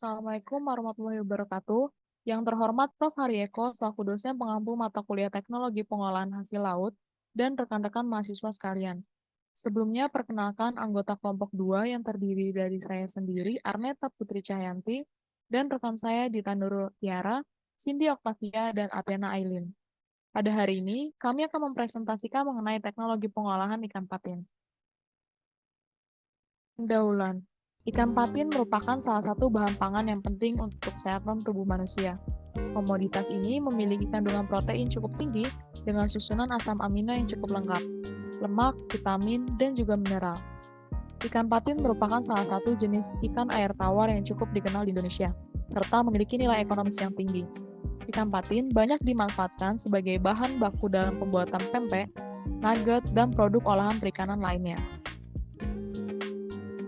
Assalamualaikum warahmatullahi wabarakatuh. Yang terhormat Prof. Haryeko selaku dosen pengampu mata kuliah Teknologi Pengolahan Hasil Laut dan rekan-rekan mahasiswa sekalian. Sebelumnya, perkenalkan anggota kelompok 2 yang terdiri dari saya sendiri, Arneta Putri Cahyanti, dan rekan saya Dita Nurul Tiara, Cindy Octavia, dan Athena Ailin. Pada hari ini, kami akan mempresentasikan mengenai teknologi pengolahan ikan patin. Pendahuluan. Ikan patin merupakan salah satu bahan pangan yang penting untuk kesehatan tubuh manusia. Komoditas ini memiliki kandungan protein cukup tinggi dengan susunan asam amino yang cukup lengkap, lemak, vitamin, dan juga mineral. Ikan patin merupakan salah satu jenis ikan air tawar yang cukup dikenal di Indonesia, serta memiliki nilai ekonomis yang tinggi. Ikan patin banyak dimanfaatkan sebagai bahan baku dalam pembuatan pempek, nugget, dan produk olahan perikanan lainnya.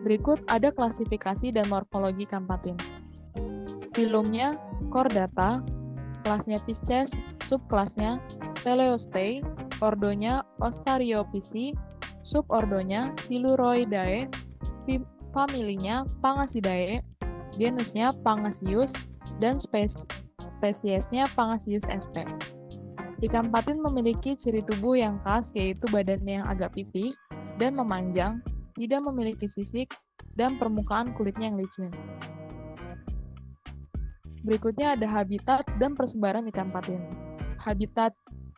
Berikut ada klasifikasi dan morfologi ikan patin. Filumnya Chordata, kelasnya Pisces, subkelasnya Teleostei, ordonya Ostariophysi, subordonya Siluroidae, familinya Pangasidae, genusnya Pangasius, dan spesiesnya Pangasius sp. Ikan patin memiliki ciri tubuh yang khas yaitu badannya yang agak pipih dan memanjang, tidak memiliki sisik, dan permukaan kulitnya yang licin. Berikutnya ada habitat dan persebaran ikan patin. Habitat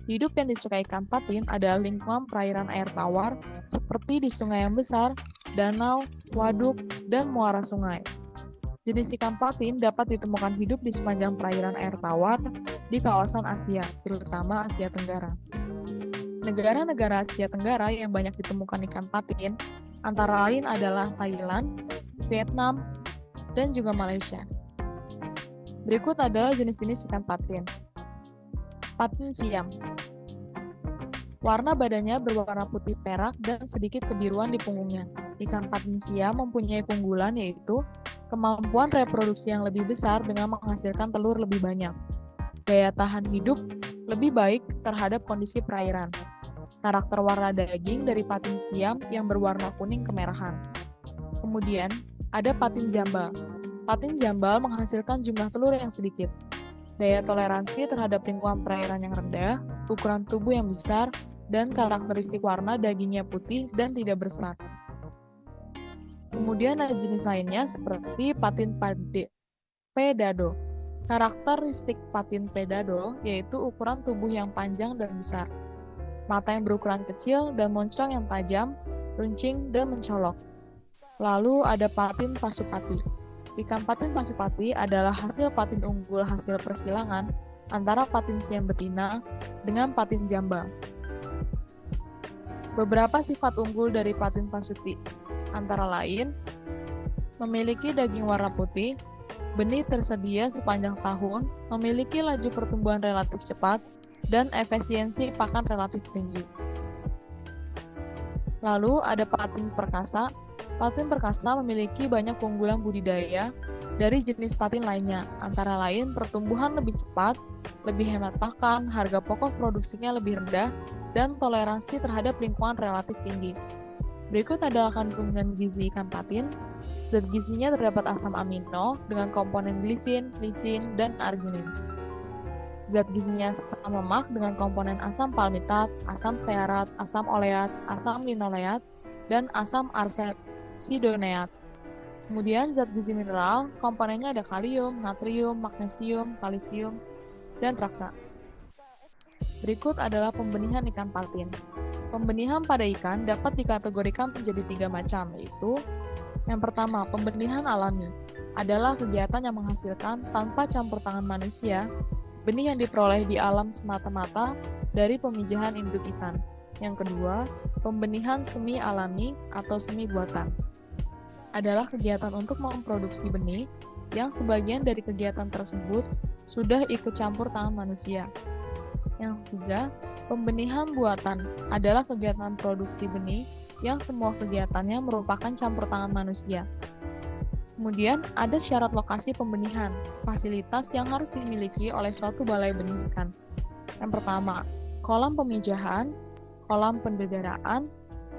hidup yang disukai ikan patin adalah lingkungan perairan air tawar seperti di sungai yang besar, danau, waduk, dan muara sungai. Jenis ikan patin dapat ditemukan hidup di sepanjang perairan air tawar di kawasan Asia, terutama Asia Tenggara. Negara-negara Asia Tenggara yang banyak ditemukan ikan patin antara lain adalah Thailand, Vietnam, dan juga Malaysia. Berikut adalah jenis-jenis ikan patin. Patin siam. Warna badannya berwarna putih perak dan sedikit kebiruan di punggungnya. Ikan patin siam mempunyai keunggulan yaitu kemampuan reproduksi yang lebih besar dengan menghasilkan telur lebih banyak. Daya tahan hidup lebih baik terhadap kondisi perairan. Karakter warna daging dari patin siam yang berwarna kuning kemerahan. Kemudian, ada patin jambal. Patin jambal menghasilkan jumlah telur yang sedikit. Daya toleransi terhadap lingkungan perairan yang rendah, ukuran tubuh yang besar, dan karakteristik warna dagingnya putih dan tidak berserat. Kemudian ada jenis lainnya seperti patin pedado. Karakteristik patin pedado yaitu ukuran tubuh yang panjang dan besar, mata yang berukuran kecil dan moncong yang tajam, runcing, dan mencolok. Lalu ada patin pasupati. Ikan patin pasupati adalah hasil patin unggul hasil persilangan antara patin siam betina dengan patin jambal. Beberapa sifat unggul dari patin pasuti antara lain memiliki daging warna putih, benih tersedia sepanjang tahun, memiliki laju pertumbuhan relatif cepat, dan efisiensi pakan relatif tinggi. Lalu ada patin perkasa. Patin perkasa memiliki banyak keunggulan budidaya dari jenis patin lainnya, antara lain pertumbuhan lebih cepat, lebih hemat pakan, harga pokok produksinya lebih rendah, dan toleransi terhadap lingkungan relatif tinggi. Berikut adalah kandungan gizi ikan patin. Zat gizinya terdapat asam amino dengan komponen glisin, lisin, dan arginin. Zat gizinya asam lemak dengan komponen asam palmitat, asam stearat, asam oleat, asam linoleat, dan asam arsesidonat. Kemudian zat gizi mineral, komponennya ada kalium, natrium, magnesium, kalsium, dan raksa. Berikut adalah pembenihan ikan patin. Pembenihan pada ikan dapat dikategorikan menjadi 3 macam, yaitu yang pertama, pembenihan alami adalah kegiatan yang menghasilkan tanpa campur tangan manusia benih yang diperoleh di alam semata-mata dari pemijahan induk ikan. Yang kedua, pembenihan semi alami atau semi buatan adalah kegiatan untuk memproduksi benih yang sebagian dari kegiatan tersebut sudah ikut campur tangan manusia. Yang ketiga, pembenihan buatan adalah kegiatan produksi benih yang semua kegiatannya merupakan campur tangan manusia. Kemudian ada syarat lokasi pembenihan, fasilitas yang harus dimiliki oleh suatu balai benih ikan. Yang pertama, kolam pemijahan, kolam pendedaraan,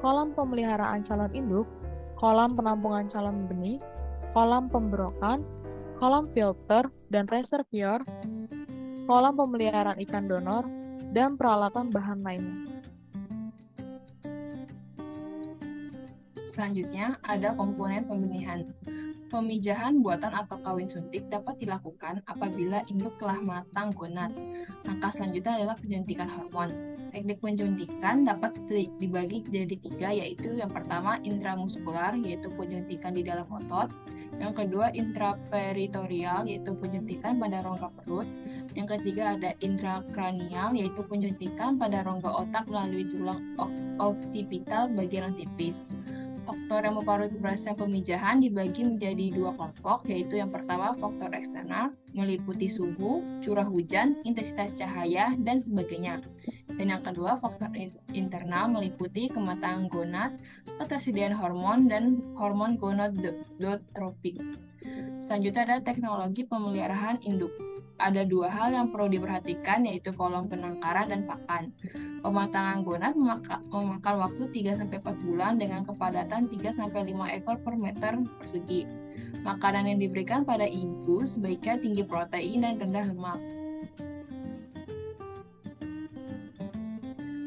kolam pemeliharaan calon induk, kolam penampungan calon benih, kolam pemberokan, kolam filter dan reservoir, kolam pemeliharaan ikan donor, dan peralatan bahan lainnya. Selanjutnya, ada komponen pemilihan. Pemijahan buatan atau kawin suntik dapat dilakukan apabila induk telah matang gonad. Langkah selanjutnya adalah penyuntikan hormon. Teknik penyuntikan dapat dibagi jadi 3, yaitu yang pertama intramuskular, yaitu penyuntikan di dalam otot. Yang kedua intraperitoneal, yaitu penyuntikan pada rongga perut. Yang ketiga ada intrakranial, yaitu penyuntikan pada rongga otak melalui tulang oksipital bagian tipis. Faktor yang mempengaruhi keberhasilan pemijahan dibagi menjadi 2 kelompok, yaitu yang pertama faktor eksternal, meliputi suhu, curah hujan, intensitas cahaya, dan sebagainya. Dan yang kedua faktor internal, meliputi kematangan gonad, ketersediaan hormon, dan hormon gonadotropik. Selanjutnya ada teknologi pemeliharaan induk. Ada 2 hal yang perlu diperhatikan, yaitu kolom penangkaran dan pakan. Pematangan gonad memakan waktu 3-4 bulan dengan kepadatan 3-5 ekor per meter persegi. Makanan yang diberikan pada ibu sebaiknya tinggi protein dan rendah lemak.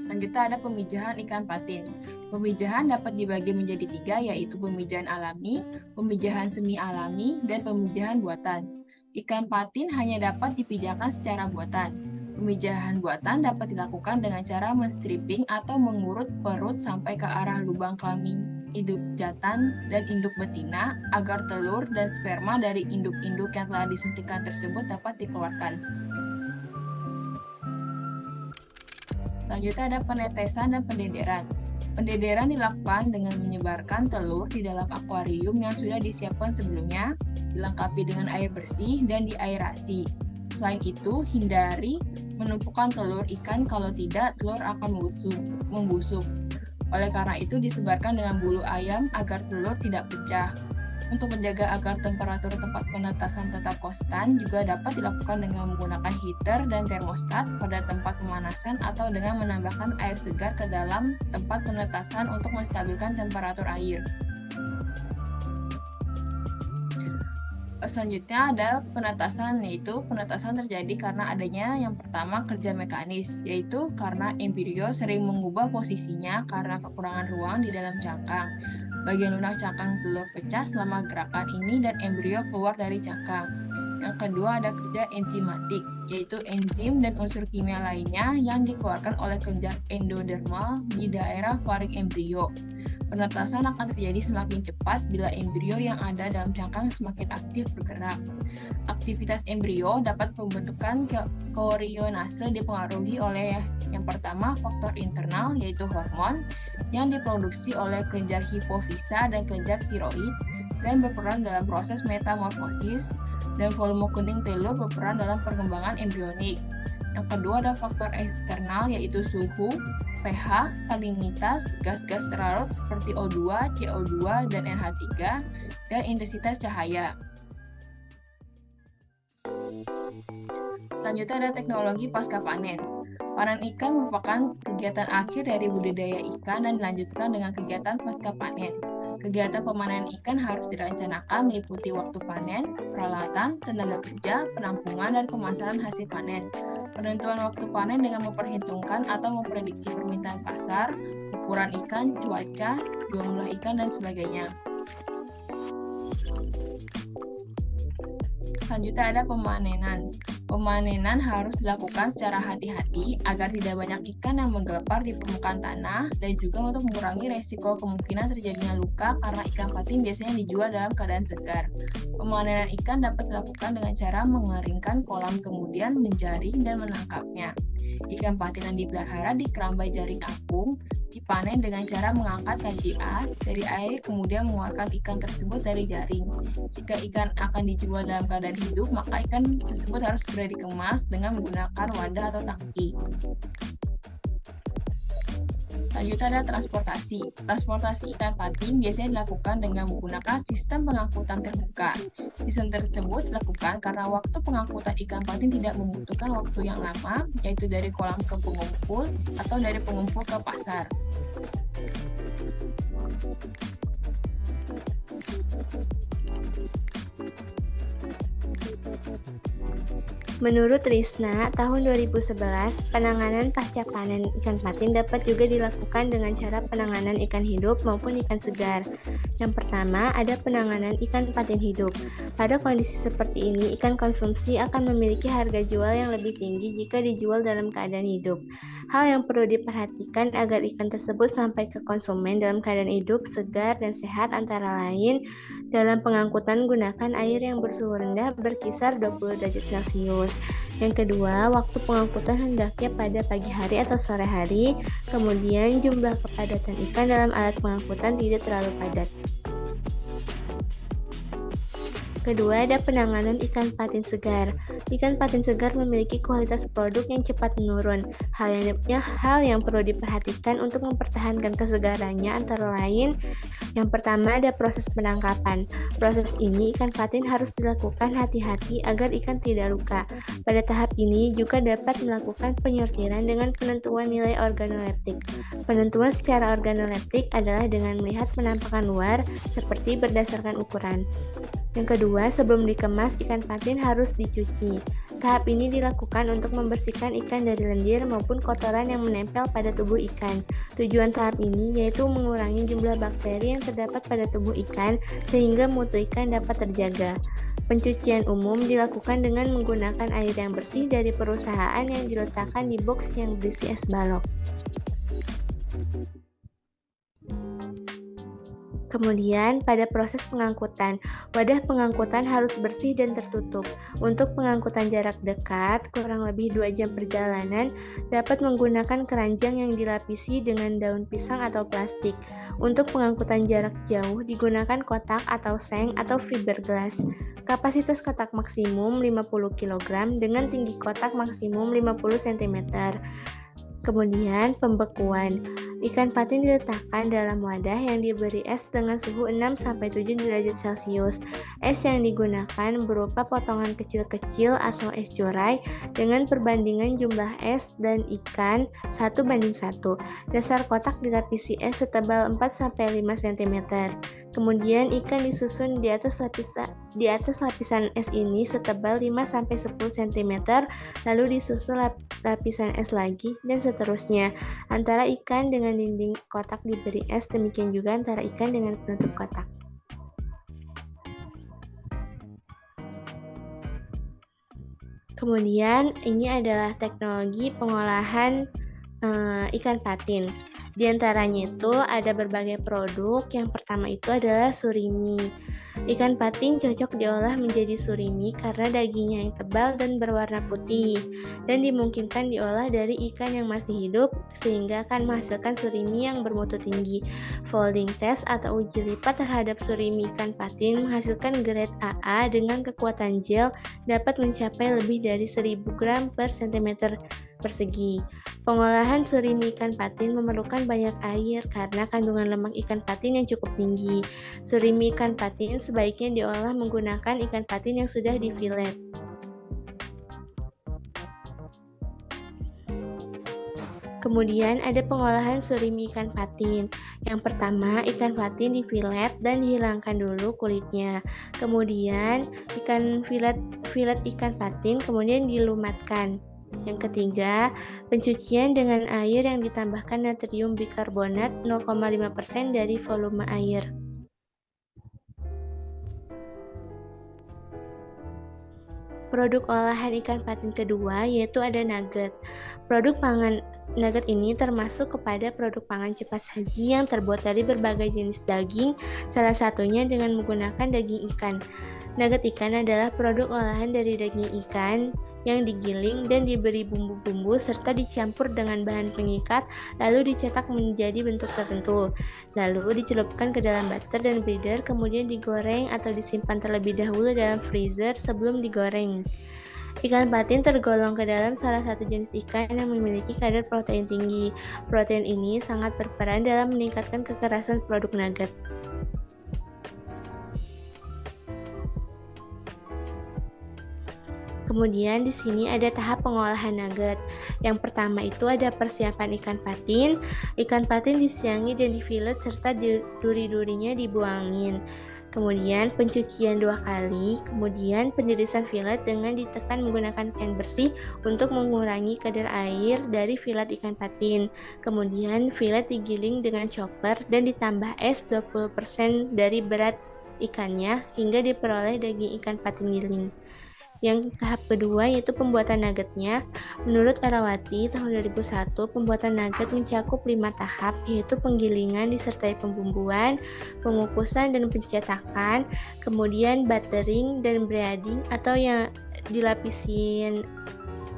Selanjutnya ada pemijahan ikan patin. Pemijahan dapat dibagi menjadi 3, yaitu pemijahan alami, pemijahan semi alami, dan pemijahan buatan. Ikan patin hanya dapat dipijahkan secara buatan. Pemijahan buatan dapat dilakukan dengan cara men-stripping atau mengurut perut sampai ke arah lubang kelamin induk jantan dan induk betina agar telur dan sperma dari induk-induk yang telah disuntikan tersebut dapat dikeluarkan. Selanjutnya ada penetesan dan pendederan. Pendederan dilakukan dengan menyebarkan telur di dalam akuarium yang sudah disiapkan sebelumnya, dilengkapi dengan air bersih dan diaerasi. Selain itu, hindari menumpukan telur ikan, kalau tidak telur akan membusuk. Oleh karena itu, disebarkan dengan bulu ayam agar telur tidak pecah. Untuk menjaga agar temperatur tempat penetasan tetap konstan, juga dapat dilakukan dengan menggunakan heater dan termostat pada tempat pemanasan atau dengan menambahkan air segar ke dalam tempat penetasan untuk menstabilkan temperatur air. Selanjutnya ada penetasan, yaitu penetasan terjadi karena adanya yang pertama kerja mekanis, yaitu karena embrio sering mengubah posisinya karena kekurangan ruang di dalam cangkang. Bagian lunak cangkang telur pecah selama gerakan ini dan embrio keluar dari cangkang. Yang kedua ada kerja enzimatik, yaitu enzim dan unsur kimia lainnya yang dikeluarkan oleh kelenjar endodermal di daerah faring embrio. Penetasan akan terjadi semakin cepat bila embrio yang ada dalam cangkang semakin aktif bergerak. Aktivitas embrio dapat pembentukan korionase dipengaruhi oleh yang pertama faktor internal, yaitu hormon yang diproduksi oleh kelenjar hipofisa dan kelenjar tiroid dan berperan dalam proses metamorfosis, dan volume kuning telur berperan dalam perkembangan embrionik. Yang kedua ada faktor eksternal, yaitu suhu, pH, salinitas, gas-gas terlarut seperti O2, CO2, dan NH3, dan intensitas cahaya. Selanjutnya ada teknologi pasca panen. Panen ikan merupakan kegiatan akhir dari budidaya ikan dan dilanjutkan dengan kegiatan pasca panen. Kegiatan pemanenan ikan harus direncanakan meliputi waktu panen, peralatan, tenaga kerja, penampungan, dan pemasaran hasil panen. Penentuan waktu panen dengan memperhitungkan atau memprediksi permintaan pasar, ukuran ikan, cuaca, jumlah ikan, dan sebagainya. Selanjutnya ada pemanenan. Pemanenan harus dilakukan secara hati-hati agar tidak banyak ikan yang menggelepar di permukaan tanah dan juga untuk mengurangi resiko kemungkinan terjadinya luka karena ikan patin biasanya dijual dalam keadaan segar. Pemanenan ikan dapat dilakukan dengan cara mengeringkan kolam kemudian menjaring dan menangkapnya. Ikan patin yang dipelihara di kerambai jaring apung dipanen dengan cara mengangkat KJA dari air kemudian mengeluarkan ikan tersebut dari jaring. Jika ikan akan dijual dalam keadaan hidup, maka ikan tersebut harus segera dikemas dengan menggunakan wadah atau tangki. Selanjutnya ada transportasi. Transportasi ikan patin biasanya dilakukan dengan menggunakan sistem pengangkutan terbuka. Sistem tersebut dilakukan karena waktu pengangkutan ikan patin tidak membutuhkan waktu yang lama, yaitu dari kolam ke pengumpul atau dari pengumpul ke pasar. Menurut Risna, tahun 2011, penanganan pasca panen ikan patin dapat juga dilakukan dengan cara penanganan ikan hidup maupun ikan segar. Yang pertama, ada penanganan ikan patin hidup. Pada kondisi seperti ini, ikan konsumsi akan memiliki harga jual yang lebih tinggi jika dijual dalam keadaan hidup. Hal yang perlu diperhatikan agar ikan tersebut sampai ke konsumen dalam keadaan hidup, segar, dan sehat antara lain, dalam pengangkutan gunakan air yang bersuhu rendah berkisar 20 derajat Celcius. Yang kedua, waktu pengangkutan hendaknya pada pagi hari atau sore hari. Kemudian jumlah kepadatan ikan dalam alat pengangkutan tidak terlalu padat. Kedua, ada penanganan ikan patin segar. Ikan patin segar memiliki kualitas produk yang cepat menurun. Hal yang perlu diperhatikan untuk mempertahankan kesegarannya antara lain, yang pertama ada proses penangkapan. Proses ini ikan patin harus dilakukan hati-hati agar ikan tidak luka. Pada tahap ini juga dapat melakukan penyortiran dengan penentuan nilai organoleptik. Penentuan secara organoleptik adalah dengan melihat penampakan luar seperti berdasarkan ukuran. Yang kedua, sebelum dikemas, ikan patin harus dicuci. Tahap ini dilakukan untuk membersihkan ikan dari lendir maupun kotoran yang menempel pada tubuh ikan. Tujuan tahap ini yaitu mengurangi jumlah bakteri yang terdapat pada tubuh ikan sehingga mutu ikan dapat terjaga. Pencucian umum dilakukan dengan menggunakan air yang bersih dari perusahaan yang diletakkan di box yang berisi es balok. Kemudian, pada proses pengangkutan, wadah pengangkutan harus bersih dan tertutup. Untuk pengangkutan jarak dekat, kurang lebih 2 jam perjalanan, dapat menggunakan keranjang yang dilapisi dengan daun pisang atau plastik. Untuk pengangkutan jarak jauh, digunakan kotak atau seng atau fiberglass. Kapasitas kotak maksimum 50 kg dengan tinggi kotak maksimum 50 cm. Kemudian, pembekuan. Ikan patin diletakkan dalam wadah yang diberi es dengan suhu 6-7 derajat Celcius. Es yang digunakan berupa potongan kecil-kecil atau es curai dengan perbandingan jumlah es dan ikan 1:1. Dasar kotak dilapisi es setebal 4-5 cm. Kemudian ikan disusun di atas lapisan es ini setebal 5-10 cm, lalu disusul lapisan es lagi, dan seterusnya. Antara ikan dengan dinding kotak diberi es, demikian juga antara ikan dengan penutup kotak. Kemudian ini adalah teknologi pengolahan ikan patin. Di antaranya itu ada berbagai produk. Yang pertama itu adalah surimi. Ikan patin cocok diolah menjadi surimi karena dagingnya yang tebal dan berwarna putih, dan dimungkinkan diolah dari ikan yang masih hidup sehingga akan menghasilkan surimi yang bermutu tinggi. Folding test atau uji lipat terhadap surimi ikan patin menghasilkan grade AA dengan kekuatan gel dapat mencapai lebih dari 1000 gram per cm persegi. Pengolahan surimi ikan patin memerlukan banyak air karena kandungan lemak ikan patin yang cukup tinggi. Surimi ikan patin sebaiknya diolah menggunakan ikan patin yang sudah difilet. Kemudian ada pengolahan surimi ikan patin. Yang pertama, ikan patin difilet dan dihilangkan dulu kulitnya. Kemudian filet ikan patin kemudian dilumatkan. Yang ketiga, pencucian dengan air yang ditambahkan natrium bikarbonat 0,5% dari volume air. Produk olahan ikan patin kedua yaitu ada nugget. Produk pangan nugget ini termasuk kepada produk pangan cepat saji yang terbuat dari berbagai jenis daging, salah satunya dengan menggunakan daging ikan. Nugget ikan adalah produk olahan dari daging ikan yang digiling dan diberi bumbu-bumbu serta dicampur dengan bahan pengikat, lalu dicetak menjadi bentuk tertentu. Lalu dicelupkan ke dalam butter dan breeder, kemudian digoreng atau disimpan terlebih dahulu dalam freezer sebelum digoreng. Ikan patin tergolong ke dalam salah satu jenis ikan yang memiliki kadar protein tinggi. Protein ini sangat berperan dalam meningkatkan kekerasan produk nugget. Kemudian di sini ada tahap pengolahan nugget. Yang pertama itu ada persiapan ikan patin. Ikan patin disiangi dan difilet serta duri-durinya dibuangin. kemudian pencucian 2 kali, kemudian penirisan filet dengan ditekan menggunakan kain bersih untuk mengurangi kadar air dari filet ikan patin. Kemudian filet digiling dengan chopper dan ditambah es 20% dari berat ikannya hingga diperoleh daging ikan patin giling. Yang tahap kedua yaitu pembuatan nuggetnya. Menurut Arawati tahun 2001, pembuatan nugget mencakup 5 tahap, yaitu penggilingan disertai pembumbuan, pengukusan dan pencetakan, kemudian buttering dan breading atau yang dilapisin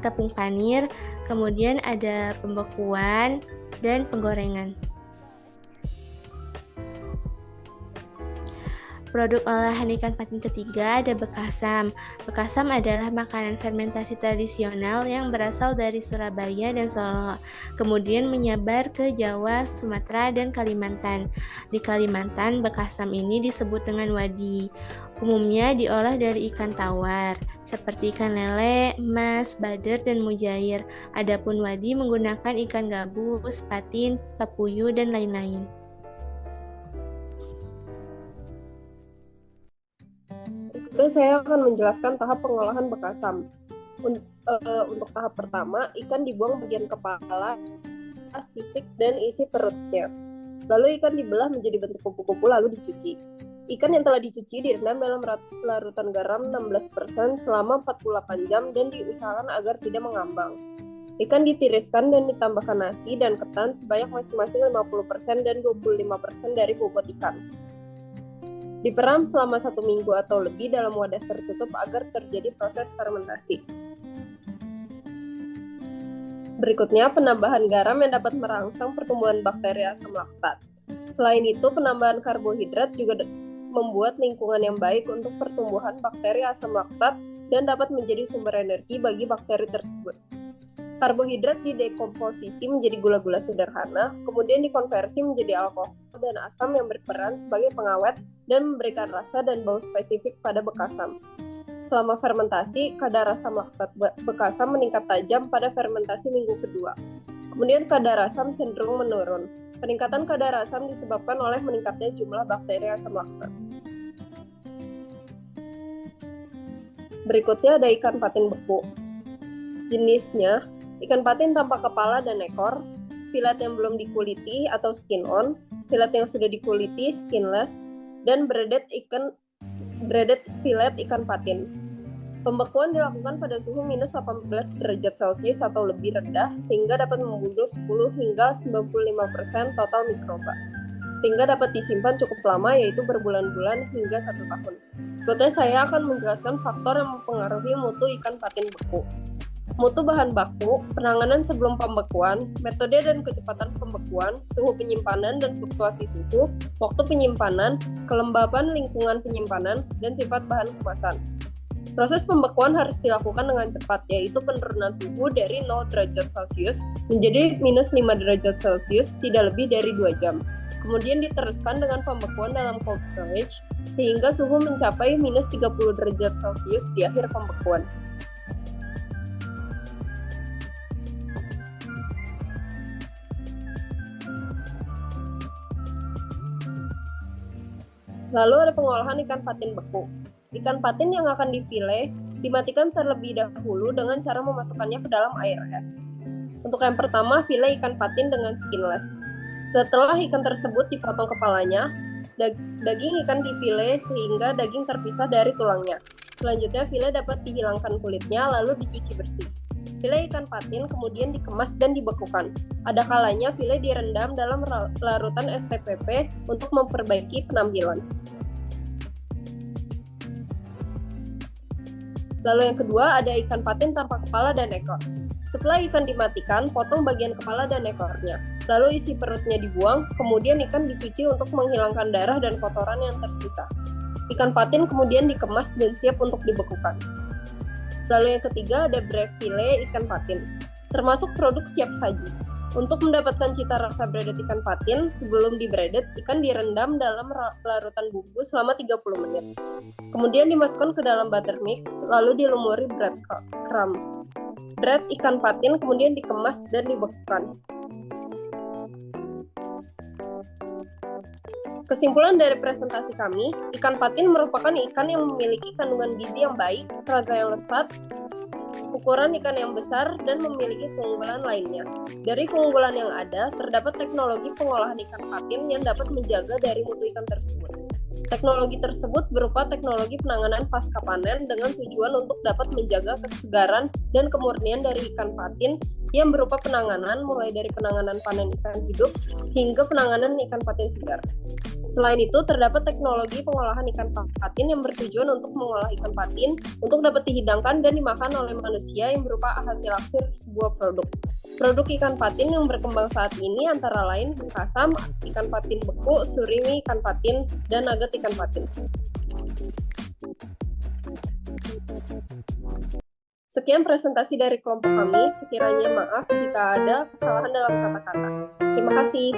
tepung panir, kemudian ada pembekuan dan penggorengan. Produk olahan ikan patin ketiga ada bekasam. Bekasam adalah makanan fermentasi tradisional yang berasal dari Surabaya dan Solo, kemudian menyebar ke Jawa, Sumatera, dan Kalimantan. Di Kalimantan, bekasam ini disebut dengan wadi. Umumnya diolah dari ikan tawar, seperti ikan lele, emas, bader, dan mujair. Adapun wadi menggunakan ikan gabus, patin, papuyu, dan lain-lain. Berikutnya saya akan menjelaskan tahap pengolahan bekasam. Untuk tahap pertama, ikan dibuang bagian kepala, sisik, dan isi perutnya. Lalu ikan dibelah menjadi bentuk kupu-kupu lalu dicuci. Ikan yang telah dicuci direndam dalam larutan garam 16% selama 48 jam dan diusahakan agar tidak mengambang. Ikan ditiriskan dan ditambahkan nasi dan ketan sebanyak masing-masing 50% dan 25% dari bobot ikan. Diperam selama 1 minggu atau lebih dalam wadah tertutup agar terjadi proses fermentasi. Berikutnya, penambahan garam yang dapat merangsang pertumbuhan bakteri asam laktat. Selain itu, penambahan karbohidrat juga membuat lingkungan yang baik untuk pertumbuhan bakteri asam laktat dan dapat menjadi sumber energi bagi bakteri tersebut. Karbohidrat didekomposisi menjadi gula-gula sederhana, kemudian dikonversi menjadi alkohol dan asam yang berperan sebagai pengawet dan memberikan rasa dan bau spesifik pada bekasam. Selama fermentasi, kadar asam laktat bekasam meningkat tajam pada fermentasi minggu kedua. Kemudian kadar asam cenderung menurun. Peningkatan kadar asam disebabkan oleh meningkatnya jumlah bakteri asam laktat. Berikutnya ada ikan patin beku. Jenisnya, ikan patin tanpa kepala dan ekor, filet yang belum dikuliti atau skin on, filet yang sudah dikuliti skinless, dan breaded filet ikan patin. Pembekuan dilakukan pada suhu minus 18 derajat Celcius atau lebih rendah sehingga dapat membunuh 10 hingga 95% total mikroba, sehingga dapat disimpan cukup lama yaitu berbulan-bulan hingga 1 tahun. Berikutnya saya akan menjelaskan faktor yang mempengaruhi mutu ikan patin beku. Mutu bahan baku, penanganan sebelum pembekuan, metode dan kecepatan pembekuan, suhu penyimpanan dan fluktuasi suhu, waktu penyimpanan, kelembaban lingkungan penyimpanan, dan sifat bahan kemasan. Proses pembekuan harus dilakukan dengan cepat, yaitu penurunan suhu dari 0 derajat Celcius menjadi minus 5 derajat Celcius tidak lebih dari 2 jam. Kemudian diteruskan dengan pembekuan dalam cold storage, sehingga suhu mencapai minus 30 derajat Celcius di akhir pembekuan. Lalu ada pengolahan ikan patin beku. Ikan patin yang akan difile dimatikan terlebih dahulu dengan cara memasukkannya ke dalam air es. Untuk yang pertama, file ikan patin dengan skinless. Setelah ikan tersebut dipotong kepalanya, daging ikan difile sehingga daging terpisah dari tulangnya. Selanjutnya, file dapat dihilangkan kulitnya lalu dicuci bersih. File ikan patin kemudian dikemas dan dibekukan. Ada kalanya file direndam dalam larutan STPP untuk memperbaiki penampilan. Lalu yang kedua ada ikan patin tanpa kepala dan ekor. Setelah ikan dimatikan, potong bagian kepala dan ekornya. Lalu isi perutnya dibuang, kemudian ikan dicuci untuk menghilangkan darah dan kotoran yang tersisa. Ikan patin kemudian dikemas dan siap untuk dibekukan. Lalu yang ketiga ada bread fillet ikan patin, termasuk produk siap saji. Untuk mendapatkan cita rasa breaded ikan patin, sebelum di-breaded, ikan direndam dalam larutan bumbu selama 30 menit. Kemudian dimasukkan ke dalam butter mix, lalu dilumuri breadcrumb. Bread ikan patin kemudian dikemas dan dibekukan. Kesimpulan dari presentasi kami, ikan patin merupakan ikan yang memiliki kandungan gizi yang baik, rasa yang lezat, ukuran ikan yang besar, dan memiliki keunggulan lainnya. Dari keunggulan yang ada, terdapat teknologi pengolahan ikan patin yang dapat menjaga dari mutu ikan tersebut. Teknologi tersebut berupa teknologi penanganan pasca panen dengan tujuan untuk dapat menjaga kesegaran dan kemurnian dari ikan patin yang berupa penanganan mulai dari penanganan panen ikan hidup hingga penanganan ikan patin segar. Selain itu, terdapat teknologi pengolahan ikan patin yang bertujuan untuk mengolah ikan patin untuk dapat dihidangkan dan dimakan oleh manusia yang berupa hasil akhir sebuah produk. Produk ikan patin yang berkembang saat ini antara lain kasam, ikan patin beku, surimi ikan patin, dan nugget ikan patin. Sekian presentasi dari kelompok kami, sekiranya maaf jika ada kesalahan dalam kata-kata. Terima kasih.